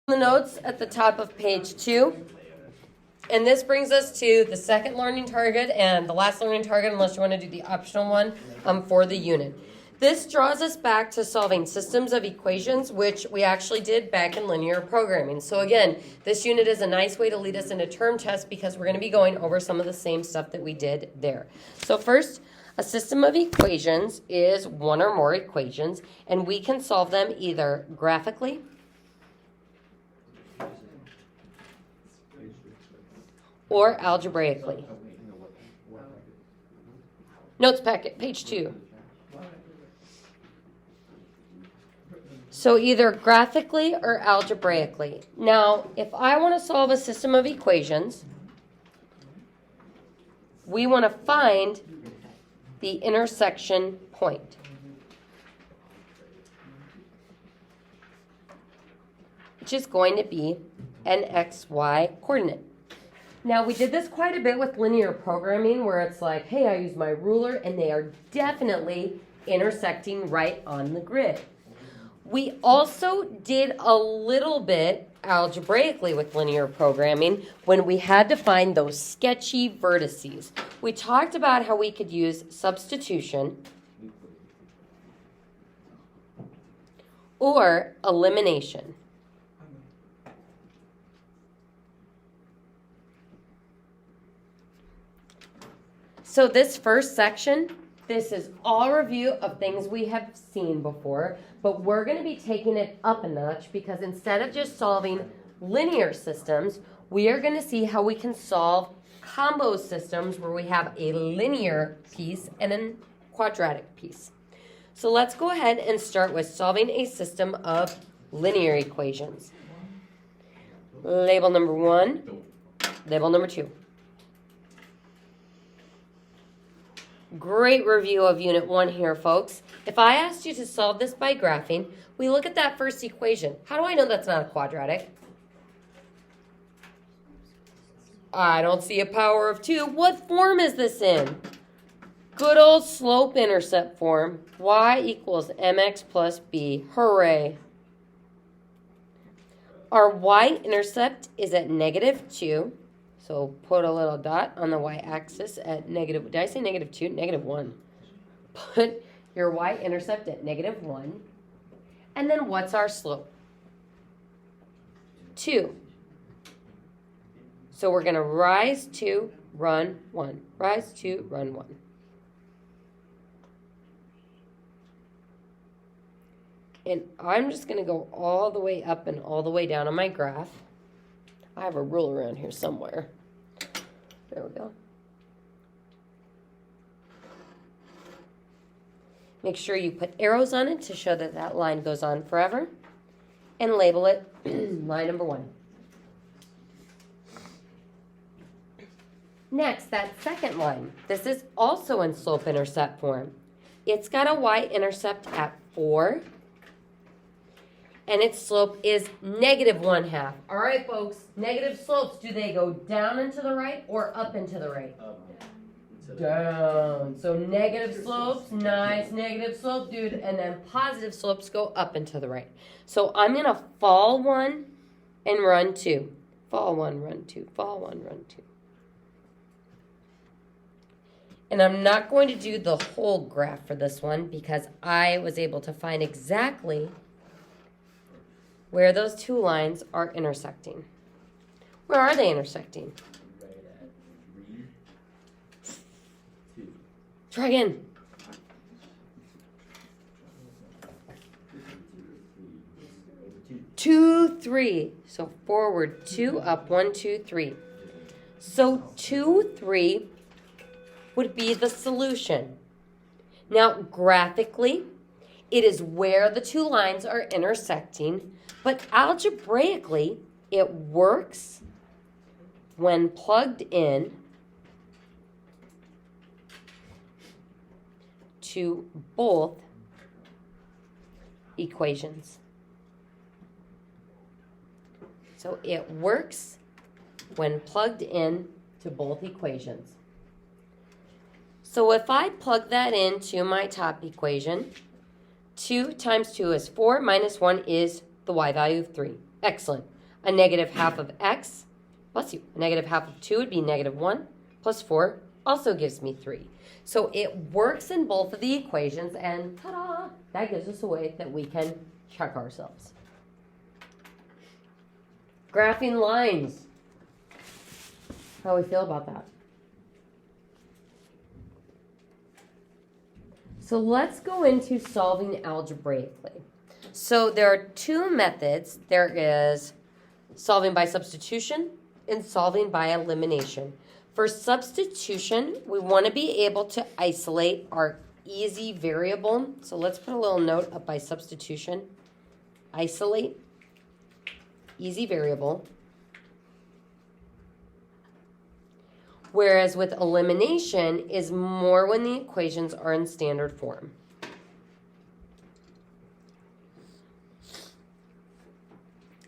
The notes at the top of page 2. And this brings us to the second learning target and the last learning target, unless you want to do the optional one for the unit. This draws us back to solving systems of equations, which we actually did back in linear programming. So again, this unit is a nice way to lead us into term tests because we're going to be going over some of the same stuff that we did there. So first, a system of equations is one or more equations, and we can solve them either graphically or algebraically. Notes packet, page 2. So either graphically or algebraically. Now, if I want to solve a system of equations, we want to find the intersection point. Which is going to be an XY coordinate. Now, we did this quite a bit with linear programming where it's like, hey, I use my ruler, and they are definitely intersecting right on the grid. We also did a little bit algebraically with linear programming when we had to find those sketchy vertices. We talked about how we could use substitution or elimination. So this first section, this is all review of things we have seen before, but we're going to be taking it up a notch because instead of just solving linear systems, we are going to see how we can solve combo systems where we have a linear piece and a quadratic piece. So let's go ahead and start with solving a system of linear equations. Label number 1, label number 2. Great review of Unit 1 here, folks. If I asked you to solve this by graphing, we look at that first equation. How do I know that's not a quadratic? I don't see a power of 2. What form is this in? Good old slope-intercept form. Y equals mx plus b. Hooray. Our y-intercept is at -2. So put a little dot on the y-axis at negative, did I say -2? -1. Put your y-intercept at -1. And then what's our slope? 2. So we're going to rise 2, run 1. Rise 2, run 1. And I'm just going to go all the way up and all the way down on my graph. I have a ruler around here somewhere. There we go. Make sure you put arrows on it to show that that line goes on forever. And label it line number 1. Next, that second line. This is also in slope-intercept form. It's got a y-intercept at 4. And its slope is -1/2. All right, folks, negative slopes, do they go down and to the right or up and to the right? Down. So negative slopes, nice negative slope, dude. And then positive slopes go up and to the right. So I'm going to fall 1 and run 2. Fall 1, run 2. Fall 1, run 2. And I'm not going to do the whole graph for this one because I was able to find exactly where those two lines are intersecting. Where are they intersecting? Right at 3, 2. Try again. 2, 3. So forward 2, up 1, 2, 3. So 2, 3 would be the solution. Now graphically, it is where the two lines are intersecting. But algebraically, it works when plugged in to both equations. So it works when plugged in to both equations. So if I plug that into my top equation, 2 times 2 is 4, minus 1 is the y value of 3. Excellent. A negative half of x, bless you, a negative half of 2 would be negative 1, plus 4 also gives me 3. So it works in both of the equations, and ta-da, that gives us a way that we can check ourselves. Graphing lines. How do we feel about that? So let's go into solving algebraically. So there are two methods. There is solving by substitution and solving by elimination. For substitution, we want to be able to isolate our easy variable. So let's put a little note up by substitution. Isolate easy variable. Whereas with elimination is more when the equations are in standard form.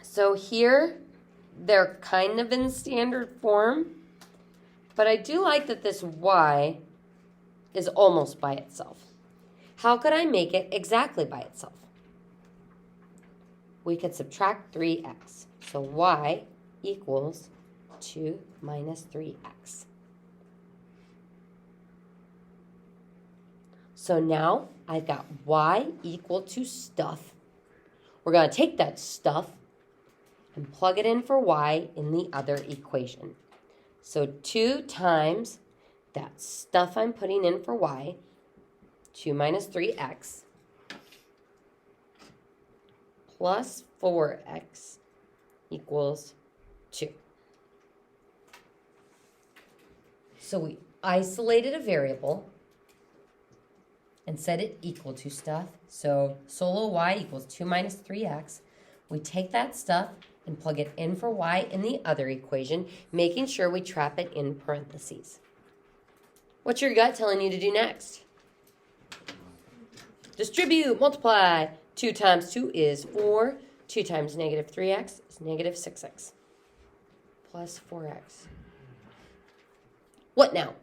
So here, they're kind of in standard form, but I do like that this y is almost by itself. How could I make it exactly by itself? We could subtract 3x. So y equals 2 minus 3x. So now I've got y equal to stuff. We're going to take that stuff and plug it in for y in the other equation. So 2 times that stuff I'm putting in for y, 2 minus 3x, plus 4x equals 2. So we isolated a variable and set it equal to stuff. So solo y equals 2 minus 3x. We take that stuff and plug it in for y in the other equation, making sure we trap it in parentheses. What's your gut telling you to do next? Distribute, multiply. 2 times 2 is 4. 2 times negative 3x is negative 6x plus 4x. What now?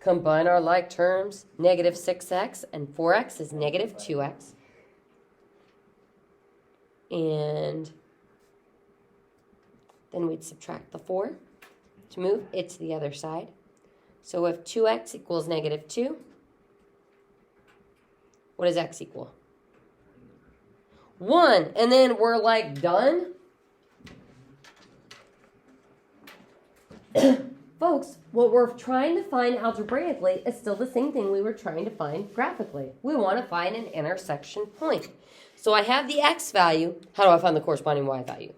Combine our like terms. Negative 6x and 4x is negative 2x. And then we'd subtract the 4 to move it to the other side. So if 2x equals negative 2, what does x equal? 1. And then we're like done? Folks, what we're trying to find algebraically is still the same thing we were trying to find graphically. We want to find an intersection point. So I have the x value. How do I find the corresponding y value?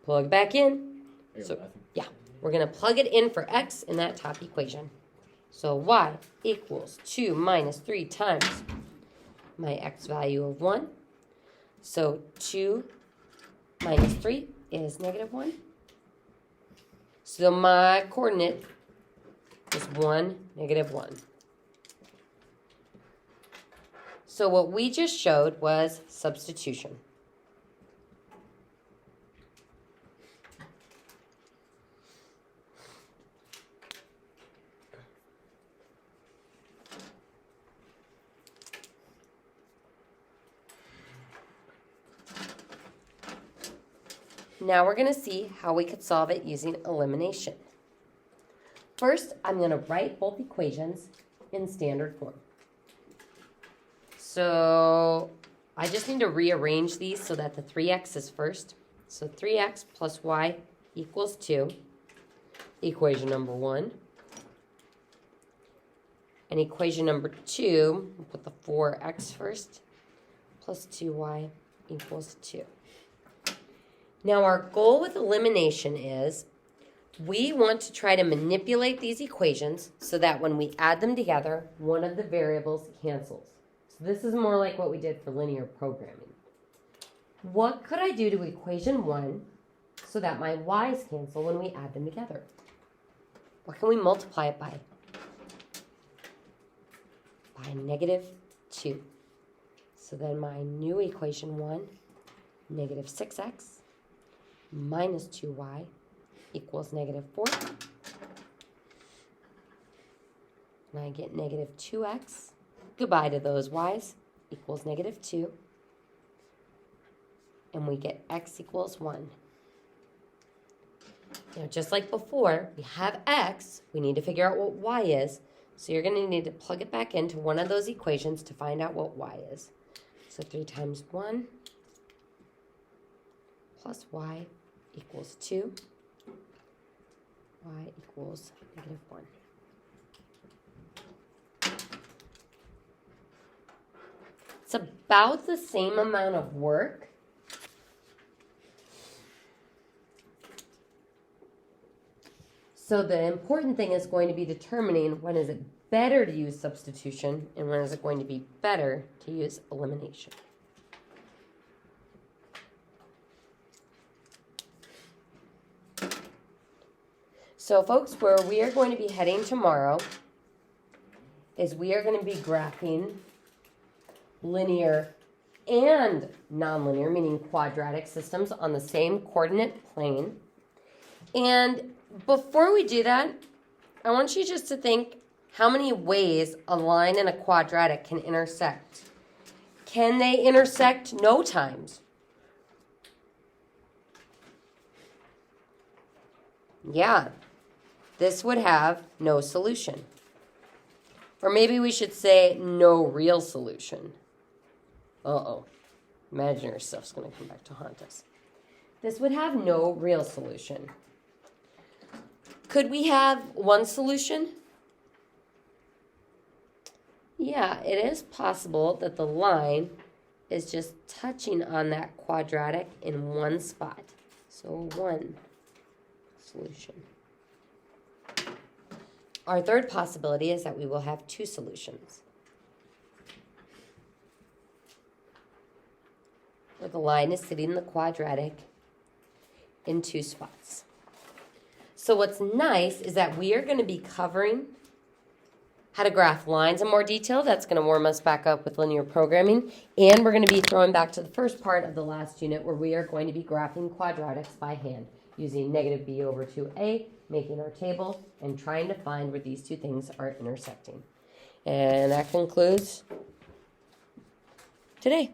Plug back in. So, yeah, we're going to plug it in for x in that top equation. So y equals 2 minus 3 times my x value of 1. So 2 minus 3 is negative 1. So my coordinate is 1, negative 1. So what we just showed was substitution. Now we're going to see how we could solve it using elimination. First, I'm going to write both equations in standard form. So I just need to rearrange these so that the 3x is first. So 3x plus y equals 2, equation number 1. And equation number 2, we'll put the 4x first, plus 2y equals 2. Now our goal with elimination is we want to try to manipulate these equations so that when we add them together, one of the variables cancels. So this is more like what we did for linear programming. What could I do to equation 1 so that my y's cancel when we add them together? What can we multiply it by? By negative 2. So then my new equation 1, negative 6x minus 2y equals negative 4. And I get negative 2x. Goodbye to those y's. equals negative 2. And we get x equals 1. Now, just like before, we have x. We need to figure out what y is. So you're going to need to plug it back into one of those equations to find out what y is. So 3 times 1 plus y equals 2. Y equals negative 1. It's about the same amount of work. So the important thing is going to be determining when is it better to use substitution and when is it going to be better to use elimination. So folks, where we are going to be heading tomorrow is we are going to be graphing linear and nonlinear, meaning quadratic systems on the same coordinate plane. And before we do that, I want you just to think how many ways a line and a quadratic can intersect. Can they intersect no times? Yeah, this would have no solution. Or maybe we should say no real solution. Uh-oh. Imaginary stuff's going to come back to haunt us. This would have no real solution. Could we have one solution? Yeah, it is possible that the line is just touching on that quadratic in one spot. So one solution. Our third possibility is that we will have two solutions. Where the line is sitting in the quadratic in two spots. So what's nice is that we are going to be covering how to graph lines in more detail. That's going to warm us back up with linear programming. And we're going to be throwing back to the first part of the last unit where we are going to be graphing quadratics by hand using negative b over 2a, making our table, and trying to find where these two things are intersecting. And that concludes today.